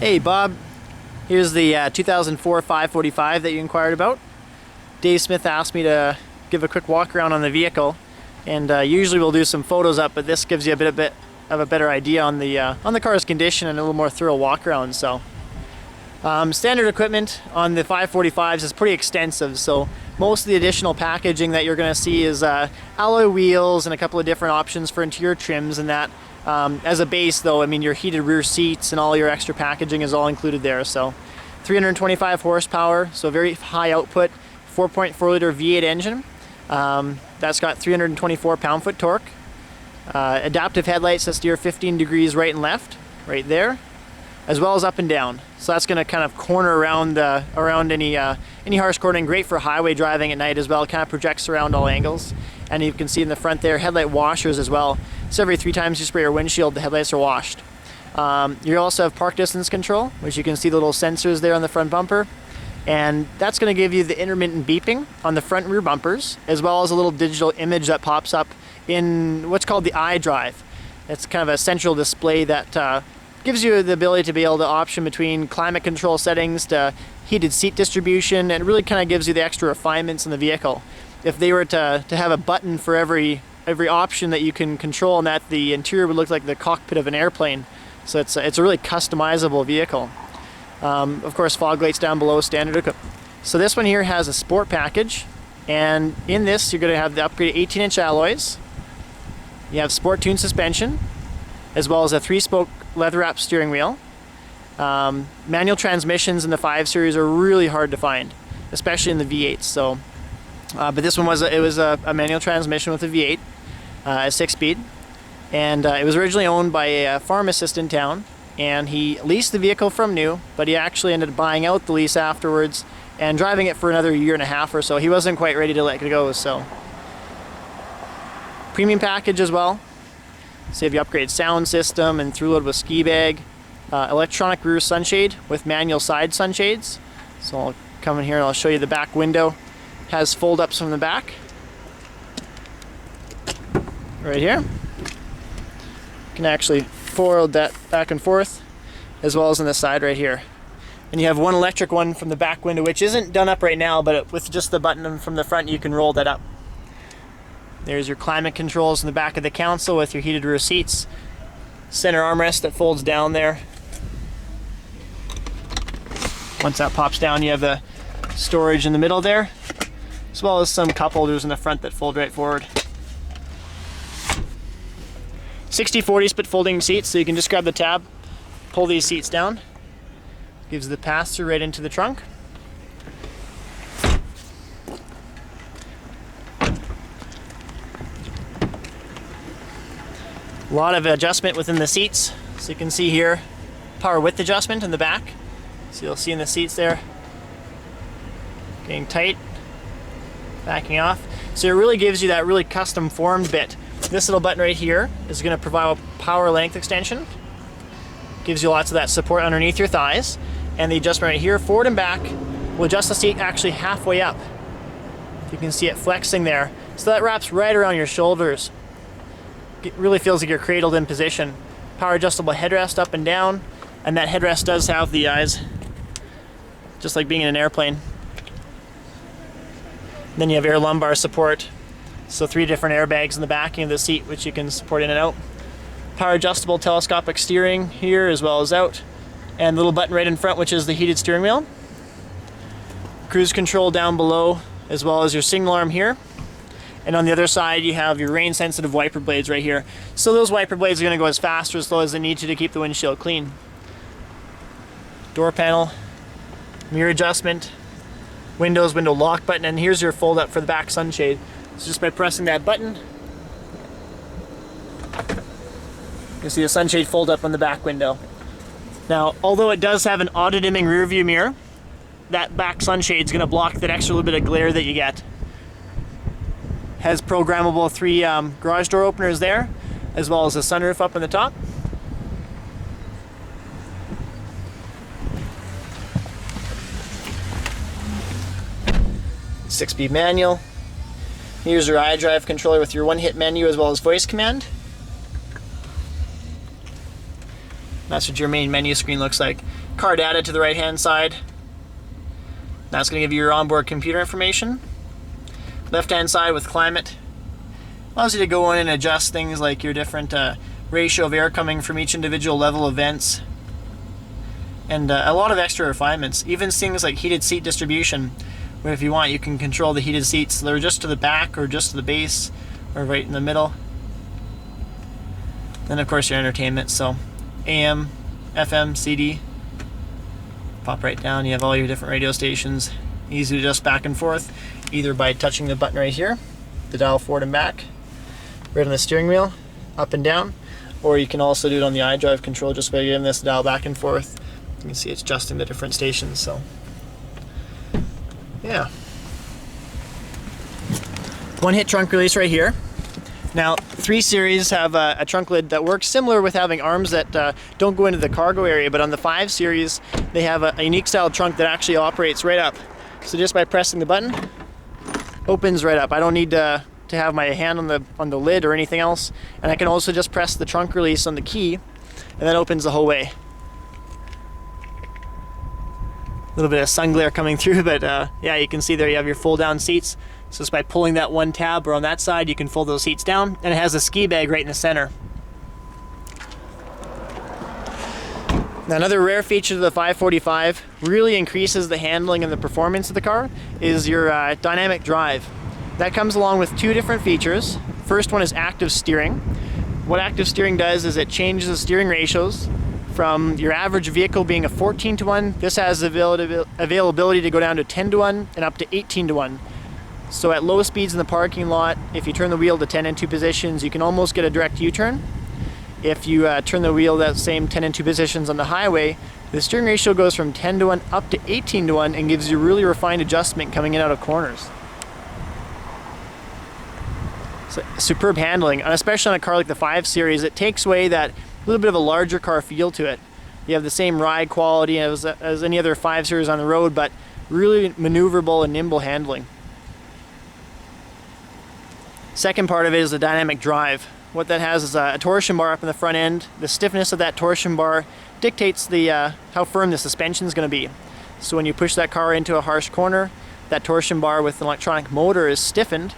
Hey Bob, here's the 2004 545 that you inquired about. Dave Smith asked me to give a quick walk around on the vehicle, and usually we'll do some photos up, but this gives you a bit of a better idea on the car's condition and a little more thorough walk around. So standard equipment on the 545s is pretty extensive, so most of the additional packaging that you're going to see is alloy wheels and a couple of different options for interior trims and that. As a base though, I mean, your heated rear seats and all your extra packaging is all included there. So 325 horsepower, so very high output, 4.4 liter V8 engine. That's got 324 pound-foot torque. Adaptive headlights that steer 15 degrees right and left, right there, as well as up and down. So that's going to kind of corner around any harsh cornering. Great for highway driving at night as well. It kind of projects around all angles. And you can see in the front there, headlight washers as well. So every 3 times you spray your windshield, the headlights are washed. You also have park distance control, which you can see the little sensors there on the front bumper. And that's going to give you the intermittent beeping on the front and rear bumpers, as well as a little digital image that pops up in what's called the iDrive. It's kind of a central display that gives you the ability to be able to option between climate control settings to heated seat distribution, and it really kind of gives you the extra refinements in the vehicle. If they were to have a button for every option that you can control, and that the interior would look like the cockpit of an airplane. So it's a really customizable vehicle. Of course, fog lights down below, standard equipment. So this one here has a sport package, and in this you're going to have the upgraded 18-inch alloys. You have sport tuned suspension, as well as a 3-spoke leather-wrapped steering wheel. Manual transmissions in the 5 Series are really hard to find, especially in the V8s. So, but this one was a manual transmission with a V8, a 6-speed, and it was originally owned by a pharmacist in town, and he leased the vehicle from new, but he actually ended up buying out the lease afterwards and driving it for another 1.5 years or so. He wasn't quite ready to let it go. So premium package as well. So you have your upgraded sound system and through load with ski bag, electronic rear sunshade with manual side sunshades. So I'll come in here and I'll show you the back window. It has fold ups from the back, right here. You can actually fold that back and forth, as well as on the side right here. And you have one electric one from the back window, which isn't done up right now, but with just the button from the front you can roll that up. There's your climate controls in the back of the console with your heated rear seats. Center armrest that folds down there. Once that pops down, you have the storage in the middle there, as well as some cup holders in the front that fold right forward. 60/40 split folding seats, so you can just grab the tab, pull these seats down. Gives the pass-through right into the trunk. A lot of adjustment within the seats. So you can see here, power width adjustment in the back. So you'll see in the seats there, getting tight, backing off. So it really gives you that really custom formed bit. This little button right here is going to provide a power length extension. Gives you lots of that support underneath your thighs. And the adjustment right here, forward and back, will adjust the seat actually halfway up. You can see it flexing there. So that wraps right around your shoulders. It really feels like you're cradled in position. Power adjustable headrest up and down, and that headrest does have the eyes, just like being in an airplane. Then you have air lumbar support. So 3 different airbags in the backing of the seat, which you can support in and out. Power adjustable telescopic steering here as well as out. And the little button right in front, which is the heated steering wheel. Cruise control down below, as well as your signal arm here. And on the other side, you have your rain sensitive wiper blades right here. So those wiper blades are going to go as fast or as slow as they need to keep the windshield clean. Door panel, mirror adjustment, window lock button, and here's your fold up for the back sunshade. So just by pressing that button, you'll see the sunshade fold up on the back window. Now, although it does have an auto-dimming rear view mirror, that back sunshade is going to block that extra little bit of glare that you get. Has programmable 3 garage door openers there, as well as a sunroof up on the top. Six-speed manual. Here's your iDrive controller with your one-hit menu as well as voice command. That's what your main menu screen looks like. Car data to the right hand side. That's going to give you your onboard computer information. Left hand side with climate allows you to go in and adjust things like your different ratio of air coming from each individual level of vents, and a lot of extra refinements. Even things like heated seat distribution, where if you want you can control the heated seats so they're just to the back or just to the base or right in the middle. Then of course your entertainment, so AM, FM, CD. Pop right down, you have all your different radio stations. Easy to adjust back and forth, either by touching the button right here, the dial forward and back, right on the steering wheel, up and down, or you can also do it on the iDrive control just by giving this dial back and forth. You can see it's adjusting the different stations, so yeah. One hit trunk release right here. Now, 3 Series have a trunk lid that works similar with having arms that don't go into the cargo area, but on the 5 Series, they have a unique style trunk that actually operates right up. So just by pressing the button, opens right up. I don't need to have my hand on the lid or anything else, and I can also just press the trunk release on the key, and that opens the whole way. A little bit of sun glare coming through, but yeah, you can see there you have your fold down seats. So just by pulling that one tab or on that side, you can fold those seats down, and it has a ski bag right in the center. Now, another rare feature of the 545 really increases the handling and the performance of the car is your dynamic drive. That comes along with 2 different features. First one is active steering. What active steering does is it changes the steering ratios from your average vehicle being a 14:1. This has availability to go down to 10:1 and up to 18:1. So at low speeds in the parking lot, if you turn the wheel to 10 and 2 positions, you can almost get a direct U-turn. If you turn the wheel that same 10 and 2 positions on the highway, the steering ratio goes from 10:1 up to 18:1 and gives you really refined adjustment coming in out of corners. So superb handling, and especially on a car like the 5 Series, it takes away that little bit of a larger car feel to it. You have the same ride quality as any other 5 Series on the road, but really maneuverable and nimble handling. Second part of it is the dynamic drive. What that has is a torsion bar up in the front end. The stiffness of that torsion bar dictates how firm the suspension is going to be. So when you push that car into a harsh corner, that torsion bar with an electronic motor is stiffened,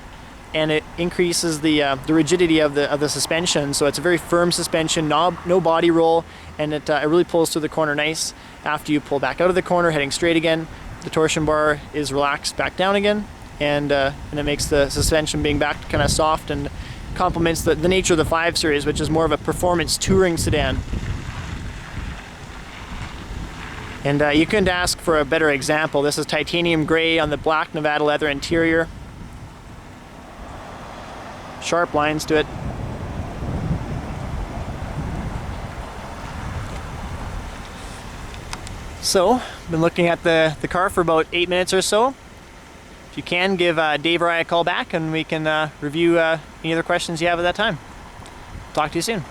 and it increases the rigidity of the suspension. So it's a very firm suspension, no body roll, and it really pulls through the corner nice. After you pull back out of the corner, heading straight again, the torsion bar is relaxed back down again, and it makes the suspension being back kind of soft and complements the nature of the 5 Series, which is more of a performance touring sedan. And you couldn't ask for a better example. This is titanium gray on the black Nevada leather interior. Sharp lines to it. So, been looking at the car for about 8 minutes or so. If you can, give Dave or I a call back and we can review any other questions you have at that time. Talk to you soon.